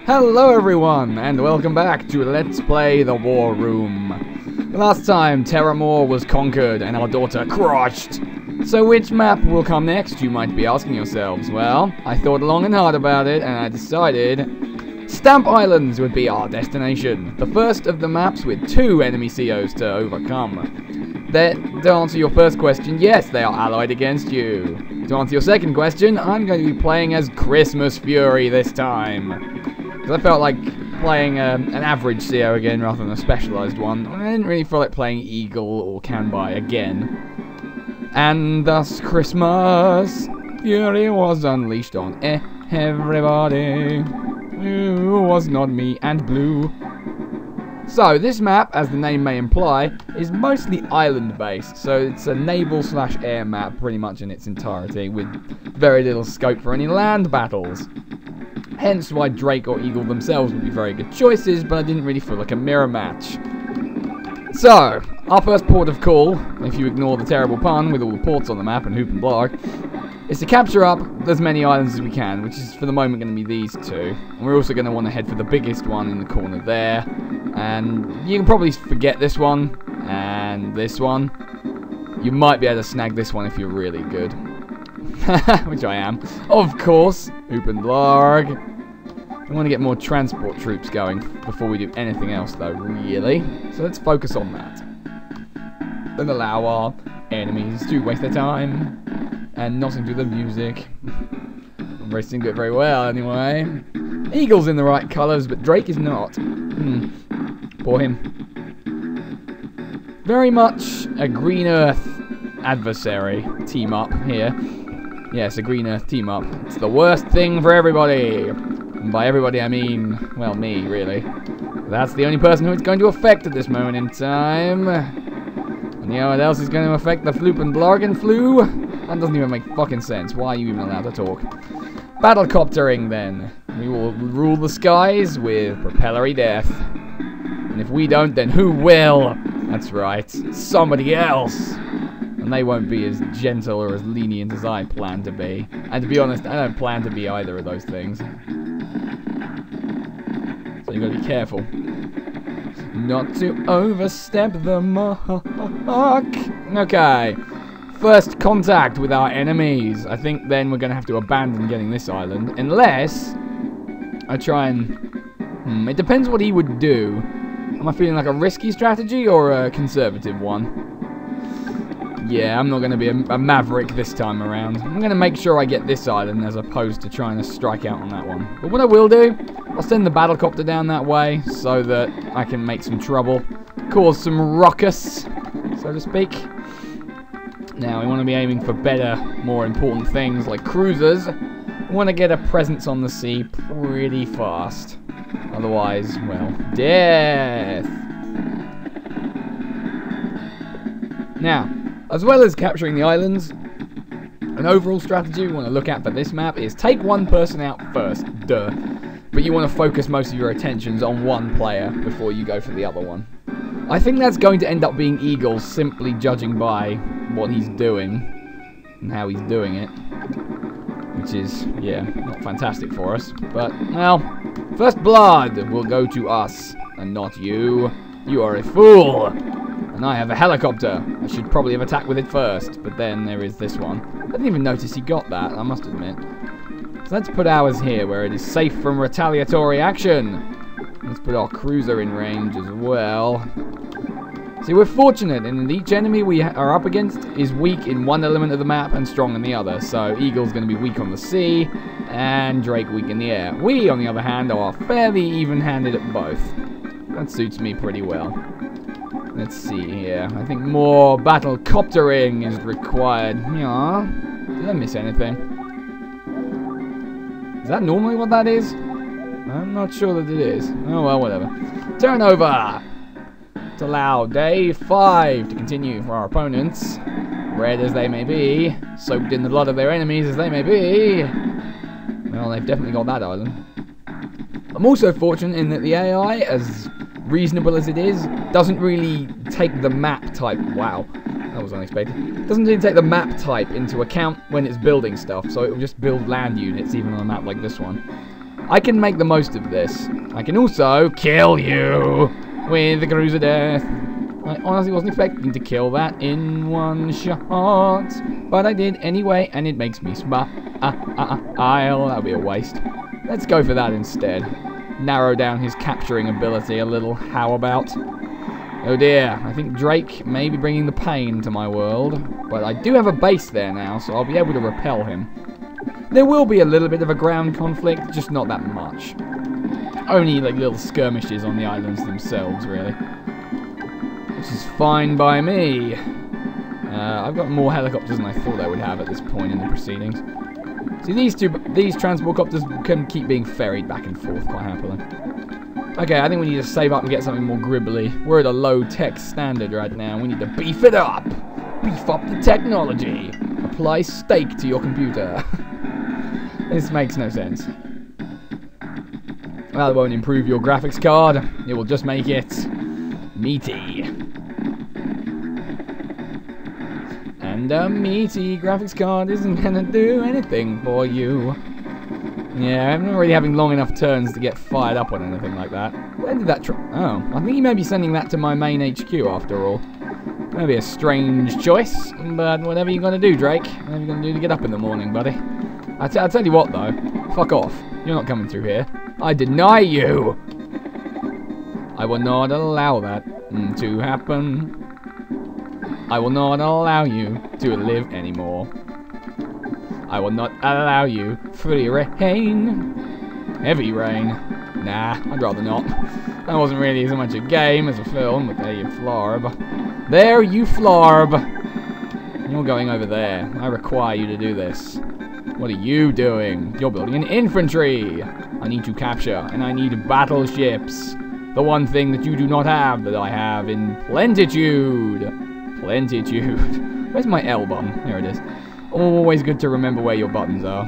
Hello everyone, and welcome back to Let's Play the War Room. Last time, Terramore was conquered and our daughter crushed. So which map will come next, you might be asking yourselves. Well, I thought long and hard about it, and I decided Stamp Islands would be our destination. The first of the maps with 2 enemy COs to overcome. To answer your first question, yes, they are allied against you. To answer your second question, I'm going to be playing as Christmas Fury this time. Because I felt like playing an average CO again rather than a specialised one. I didn't really feel like playing Eagle or Canby again. And thus Christmas Fury was unleashed on everybody who was not me and blue. So this map, as the name may imply, is mostly island based. So it's a naval / air map pretty much in its entirety, with very little scope for any land battles. Hence why Drake or Eagle themselves would be very good choices, but I didn't really feel like a mirror match. So, our first port of call, if you ignore the terrible pun with all the ports on the map and hoop and blog, is to capture up as many islands as we can, which is for the moment going to be these 2. And we're also going to want to head for the biggest one in the corner there. And you can probably forget this one, and this one. You might be able to snag this one if you're really good. Which I am. Of course, hoop and blog. We want to get more transport troops going before we do anything else though, really. So let's focus on that. And allow our enemies to waste their time and not into the music. I'm racing it very well anyway. Eagle's in the right colours, but Drake is not. Poor him. Very much a Green Earth adversary team up here. Yes, a Green Earth team up. It's the worst thing for everybody. And by everybody I mean, well, me, really. That's the only person who it's going to affect at this moment in time. And you know what else is going to affect the Floop and Blargen flu? That doesn't even make fucking sense. Why are you even allowed to talk? Battlecoptering, then. We will rule the skies with propellery death. And if we don't, then who will? That's right. Somebody else. And they won't be as gentle or as lenient as I plan to be. And to be honest, I don't plan to be either of those things. So you've got to be careful. Not to overstep the mark. Okay. First contact with our enemies. I think then we're going to have to abandon getting this island. Unless I try and... it depends what he would do. Am I feeling like a risky strategy or a conservative one? Yeah, I'm not going to be a maverick this time around. I'm going to make sure I get this island as opposed to trying to strike out on that one. But what I will do, I'll send the battlecopter down that way so that I can make some trouble. Cause some ruckus, so to speak. Now, we want to be aiming for better, more important things like cruisers. We want to get a presence on the sea pretty fast. Otherwise, well, death. Now, as well as capturing the islands, an overall strategy we want to look at for this map is take one person out first, duh. But you want to focus most of your attentions on one player before you go for the other one. I think that's going to end up being Eagle, simply judging by what he's doing and how he's doing it. Which is, yeah, not fantastic for us. But, well, first blood will go to us and not you. You are a fool. And I have a helicopter. I should probably have attacked with it first. But then there is this one. I didn't even notice he got that, I must admit. So let's put ours here where it is safe from retaliatory action. Let's put our cruiser in range as well. See, we're fortunate in that each enemy we are up against is weak in one element of the map and strong in the other. So Eagle's going to be weak on the sea and Drake weak in the air. We, on the other hand, are fairly even-handed at both. That suits me pretty well. Let's see here. I think more battlecoptering is required. Yeah. Did I miss anything? Is that normally what that is? I'm not sure that it is. Oh well, whatever. Turnover! To allow day 5 to continue for our opponents. Red as they may be, soaked in the blood of their enemies as they may be. Well, they've definitely got that island. I'm also fortunate in that the AI, as reasonable as it is, doesn't really take the map type. Wow, that was unexpected. Doesn't really take the map type into account when it's building stuff, so it will just build land units even on a map like this one. I can make the most of this. I can also kill you with the cruiser death. I honestly wasn't expecting to kill that in one shot, but I did anyway, and it makes me smile. That'll be a waste. Let's go for that instead. Narrow down his capturing ability a little. How about? Oh dear, I think Drake may be bringing the pain to my world, but I do have a base there now, so I'll be able to repel him. There will be a little bit of a ground conflict, just not that much. Only like little skirmishes on the islands themselves, really. Which is fine by me. I've got more helicopters than I thought I would have at this point in the proceedings. See, these transport copters can keep being ferried back and forth quite happily. Okay, I think we need to save up and get something more gribbly. We're at a low-tech standard right now. We need to beef it up. Beef up the technology. Apply steak to your computer. This makes no sense. Well, it won't improve your graphics card. It will just make it meaty. And a meaty graphics card isn't gonna do anything for you. Yeah, I'm not really having long enough turns to get fired up on anything like that. When did that oh, I think he may be sending that to my main HQ after all. Maybe a strange choice, but whatever you're gonna do, Drake. Whatever you're gonna do to get up in the morning, buddy. I'll tell you what, though. Fuck off. You're not coming through here. I deny you! I will not allow that to happen. I will not allow you to live anymore. I will not allow you free reign. Heavy rain. Nah, I'd rather not. That wasn't really so much a game as a film, but there you flarb. There you flarb! You're going over there. I require you to do this. What are you doing? You're building an infantry! I need to capture, and I need battleships. The one thing that you do not have that I have in plenitude. Plenitude. Where's my L button? There it is. Always good to remember where your buttons are.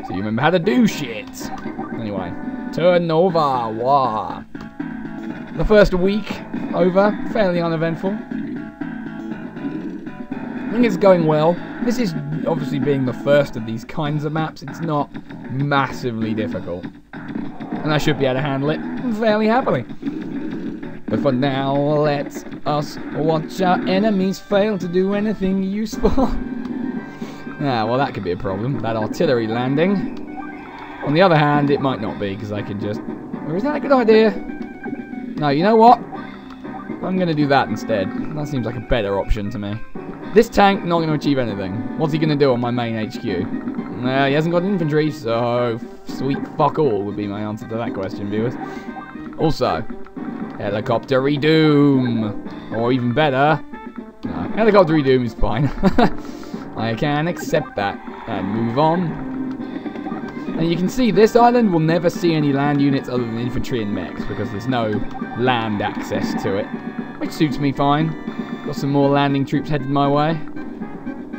So you remember how to do shit. Anyway. Turnover war. The first week over. Fairly uneventful. I think it's going well. This is obviously being the first of these kinds of maps. It's not massively difficult. And I should be able to handle it fairly happily. But for now, let us watch our enemies fail to do anything useful. Well, that could be a problem. That artillery landing. On the other hand, it might not be, because I can just... Or is that a good idea? No, you know what? I'm going to do that instead. That seems like a better option to me. This tank, not going to achieve anything. What's he going to do on my main HQ? Well, he hasn't got infantry, so sweet fuck all would be my answer to that question, viewers. Also, helicopter doom. Or even better, no, helicopter doom is fine. I can accept that and move on. And you can see this island will never see any land units other than infantry and mechs because there's no land access to it, which suits me fine. Got some more landing troops headed my way.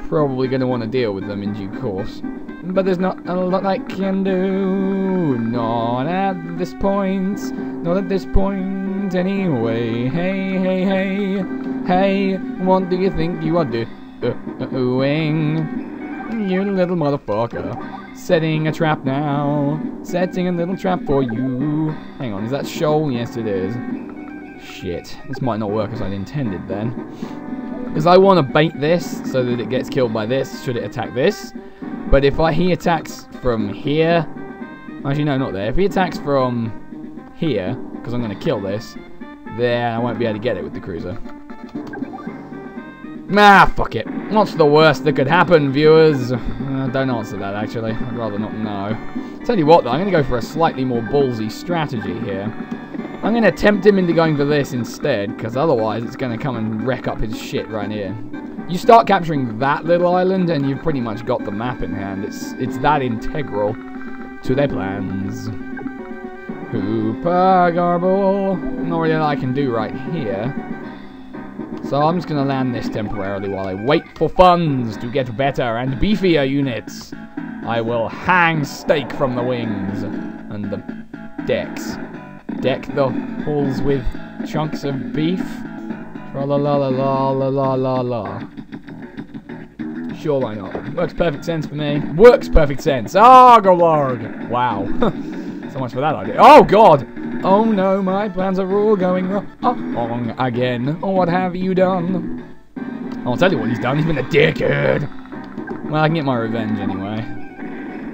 Probably going to want to deal with them in due course. But there's not a lot I can do. Not at this point. Not at this point anyway. Hey, hey, hey. Hey, what do you think you are doing? You little motherfucker. Setting a trap now. Setting a little trap for you. Hang on, is that shoal? Yes, it is. Shit. This might not work as I'd intended then. Because I want to bait this so that it gets killed by this should it attack this. But if he attacks from here... Actually, no, not there. If he attacks from here, because I'm going to kill this, then I won't be able to get it with the cruiser. Fuck it. What's the worst that could happen, viewers? Don't answer that, actually. I'd rather not know. Tell you what, though, I'm going to go for a slightly more ballsy strategy here. I'm going to tempt him into going for this instead, because otherwise it's going to come and wreck up his shit right here. You start capturing that little island, and you've pretty much got the map in hand. It's that integral to their plans. Hooper Garble. Not really that I can do right here. So I'm just going to land this temporarily while I wait for funds to get better and beefier units. I will hang steak from the wings and the decks. Deck the hulls with chunks of beef. Tra la la la la la la la la. Sure, why not? Works perfect sense for me. Works perfect sense. Ah, go Lord. Wow. So much for that idea. Oh, God! Oh, no, my plans are all going wrong again. What have you done? I'll tell you what he's done. He's been a dickhead. Well, I can get my revenge anyway.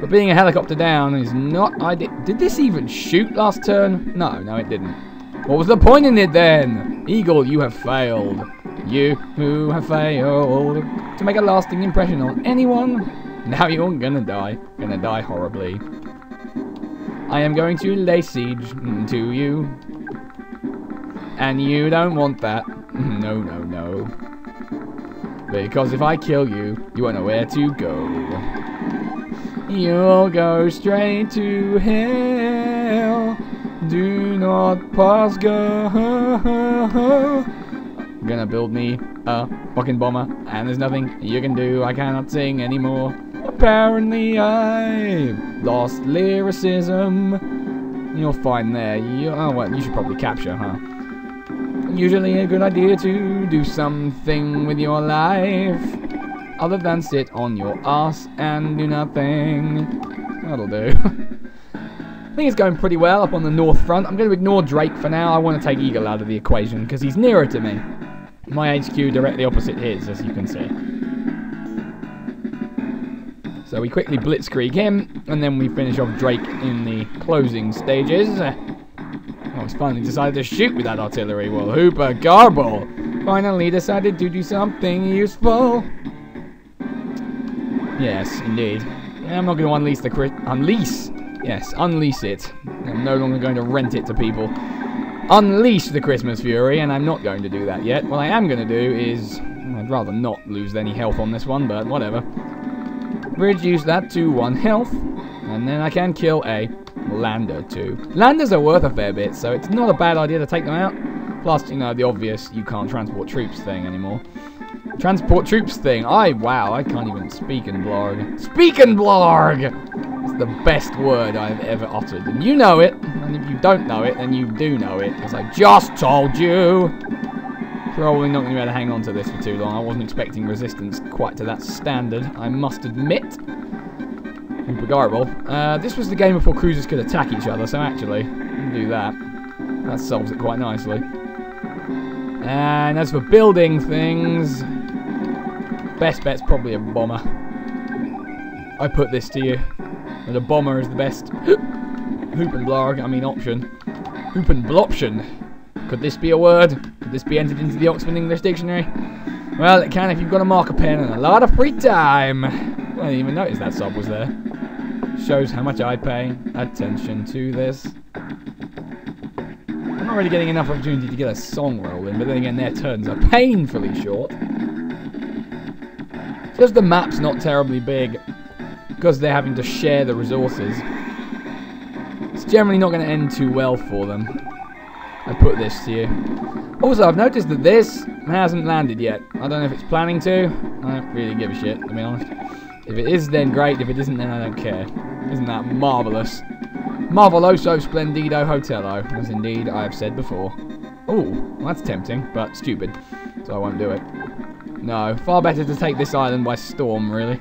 But being a helicopter down is not ideal. Did this even shoot last turn? No, it didn't. What was the point in it then? Eagle, you have failed. You who have failed to make a lasting impression on anyone. Now you're gonna die. Gonna die horribly. I am going to lay siege to you. And you don't want that. No. Because if I kill you, you won't know where to go. You'll go straight to hell. Do not pass go. Gonna build me a fucking bomber, and there's nothing you can do. I cannot sing anymore. Apparently I've lost lyricism. You're fine there. Oh well, you should probably capture, huh? Usually a good idea to do something with your life other than sit on your ass and do nothing. That'll do. I think it's going pretty well up on the north front. I'm going to ignore Drake for now. I want to take Eagle out of the equation because he's nearer to me. My HQ directly opposite his, as you can see. So we quickly blitzkrieg him, and then we finish off Drake in the closing stages. Oh, he's finally decided to shoot with that artillery. Well, Hooper Garble finally decided to do something useful. Yes, indeed. I'm not going to unleash the unleash it. I'm no longer going to rent it to people. Unleash the Christmas Fury, and I'm not going to do that yet. What I am going to do is... I'd rather not lose any health on this one, but whatever. Reduce that to 1 health, and then I can kill a lander too. Landers are worth a fair bit, so it's not a bad idea to take them out. Plus, you know, the obvious you can't transport troops thing anymore. Transport troops thing. Wow, I can't even speak and blorg. Speak and blorg! It's the best word I've ever uttered. And you know it. And if you don't know it, then you do know it. Because I just told you. Probably not going to be able to hang on to this for too long. I wasn't expecting resistance quite to that standard, I must admit. Hooper Garble. This was the game before cruisers could attack each other, so actually, we can do that. That solves it quite nicely. And as for building things, best bet's probably a bomber. I put this to you, that a bomber is the best option. Hoopenbloption. Could this be a word? Could this be entered into the Oxford English Dictionary? Well, it can if you've got a marker pen and a lot of free time. I didn't even notice that sub was there. Shows how much I pay attention to this. I'm not really getting enough opportunity to get a song rolling, but then again, their turns are painfully short. Just the map's not terribly big, because they're having to share the resources. It's generally not going to end too well for them. I put this to you. Also, I've noticed that this hasn't landed yet. I don't know if it's planning to. I don't really give a shit, to be honest. If it is, then great. If it isn't, then I don't care. Isn't that marvellous? Marveloso splendido hotello, as indeed I have said before. Oh, well, that's tempting, but stupid. So I won't do it. No, far better to take this island by storm, really.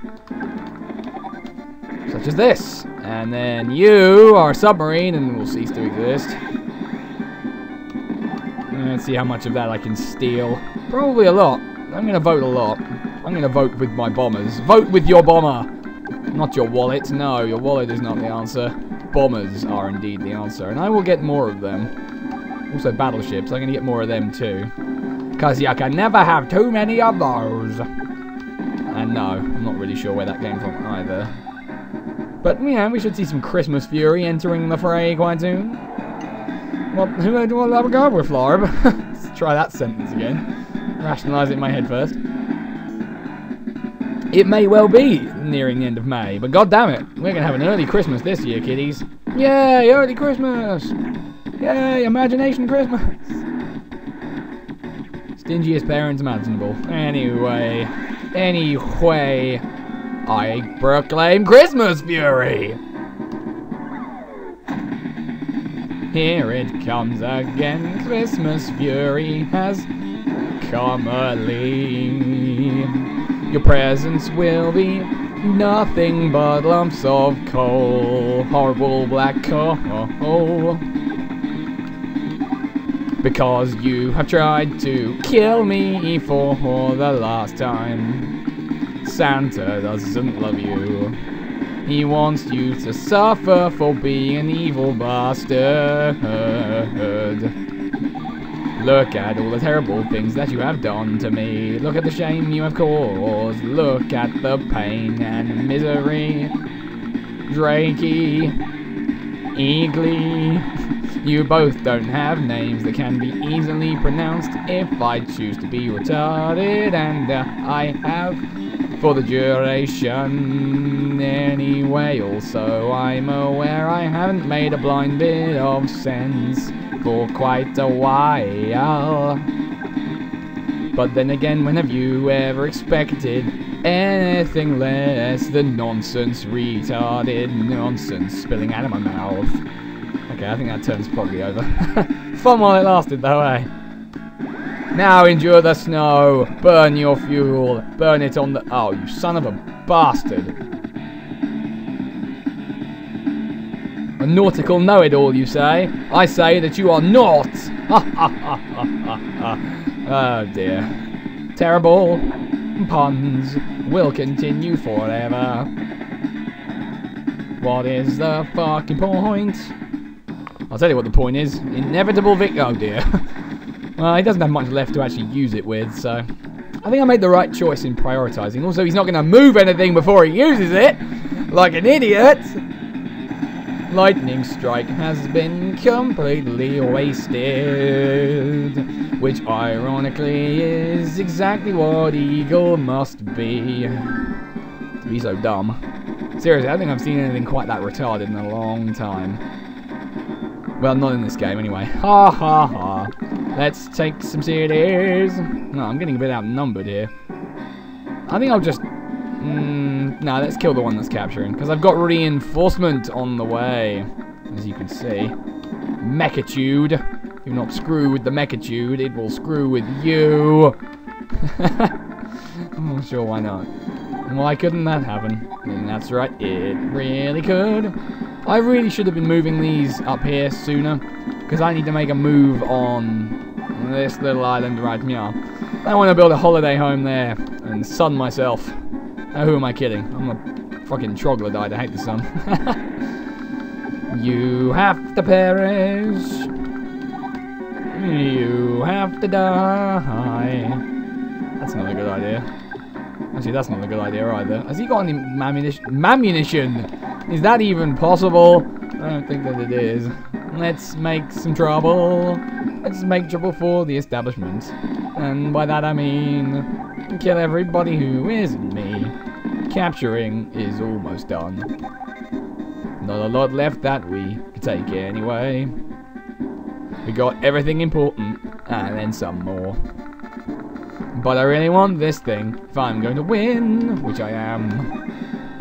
Such as this. And then you are a submarine and will cease to exist. Let's see how much of that I can steal. Probably a lot. I'm going to vote a lot. I'm going to vote with my bombers. Vote with your bomber! Not your wallet. No, your wallet is not the answer. Bombers are indeed the answer. And I will get more of them. Also battleships. I'm going to get more of them too. Because you can never have too many of those. And no, I'm not really sure where that came from either. But, yeah, we should see some Christmas Fury entering the fray quite soon. Well, who do I have a go with, Florb? Let's try that sentence again. Rationalise it in my head first. It may well be nearing the end of May, but god damn it, we're going to have an early Christmas this year, kiddies. Yay, early Christmas! Yay, imagination Christmas! Stingiest parents imaginable. Anyway, I proclaim Christmas Fury! Here it comes again, Christmas Fury has come early. Your presents will be Nothing but lumps of coal, horrible black coal. Because you have tried to kill me for the last time. Santa doesn't love you. He wants you to suffer for being an evil bastard. Look at all the terrible things that you have done to me. Look at the shame you have caused. Look at the pain and misery. Drakey, Eagly, you both don't have names that can be easily pronounced if I choose to be retarded, and I have for the duration anyway. Also, I'm aware I haven't made a blind bit of sense for quite a while. But then again, when have you ever expected anything less than nonsense, retarded nonsense spilling out of my mouth? Okay, I think that turn's probably over. Fun while it lasted though, eh? Now endure the snow, burn your fuel, burn it on the... Oh, you son of a bastard. A nautical know-it-all, you say? I say that you are not! Ha ha ha ha ha ha. Oh dear. Terrible puns will continue forever. What is the fucking point? I'll tell you what the point is. Inevitable oh dear. Well, he doesn't have much left to actually use it with, so... I think I made the right choice in prioritising. Also, he's not going to move anything before he uses it! Like an idiot! Lightning strike has been completely wasted. Which, ironically, is exactly what Eagle must be. To be so dumb. Seriously, I don't think I've seen anything quite that retarded in a long time. Well, not in this game, anyway. Ha ha ha. Let's take some cities. No, I'm getting a bit outnumbered here. I think I'll just... no, let's kill the one that's capturing. Because I've got reinforcement on the way. As you can see. Mechatude. Do not screw with the Mechatude. It will screw with you. I'm not sure why not. Why couldn't that happen? And that's right, it really could. I really should have been moving these up here sooner. Because I need to make a move on this little island right here. I want to build a holiday home there and sun myself. Oh, who am I kidding? I'm a fucking troglodyte. I hate the sun. You have to perish. You have to die. That's not a good idea. Actually, that's not a good idea either. Has he got any ammunition? Is that even possible? I don't think that it is. Let's make some trouble. Let's make trouble for the establishment. And by that I mean... kill everybody who isn't me. Capturing is almost done. Not a lot left that we can take anyway. We got everything important, and then some more. But I really want this thing, if I'm going to win, which I am.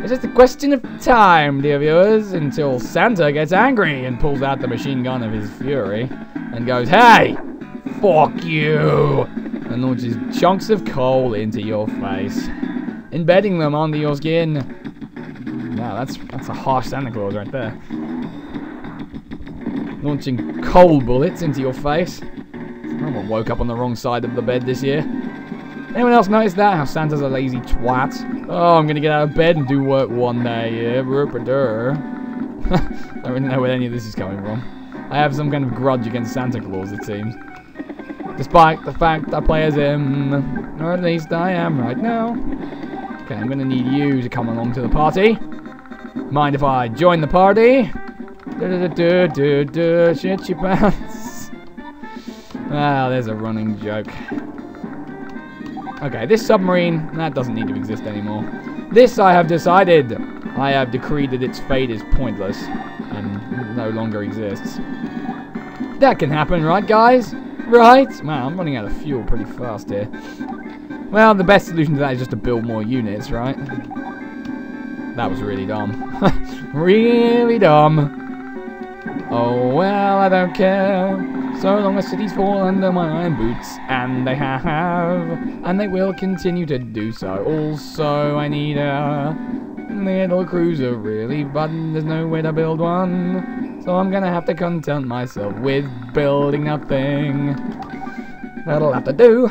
It's just a question of time, dear viewers, until Santa gets angry and pulls out the machine gun of his fury, and goes, "Hey! Fuck you!" and launches chunks of coal into your face, embedding them under your skin. Wow, that's a harsh Santa Claus right there. Launching coal bullets into your face. Someone woke up on the wrong side of the bed this year. Anyone else notice that? How Santa's a lazy twat? Oh, I'm gonna get out of bed and do work one day. Yeah, I don't really know where any of this is coming from. I have some kind of grudge against Santa Claus, it seems. Despite the fact I play as him. Or at least I am right now. Okay, I'm gonna need you to come along to the party. Mind if I join the party? Shit your pants. Wow, there's a running joke. Okay, this submarine, that doesn't need to exist anymore. This I have decided. I have decreed that its fate is pointless and no longer exists. That can happen, right guys? Right? Wow, I'm running out of fuel pretty fast here. Well, the best solution to that is just to build more units, right? That was really dumb. Really dumb. Oh, well, I don't care. So long as cities fall under my iron boots. And they have. And they will continue to do so. Also, I need a little cruiser really, but there's no way to build one. So I'm gonna have to content myself with building nothing. That'll have to do.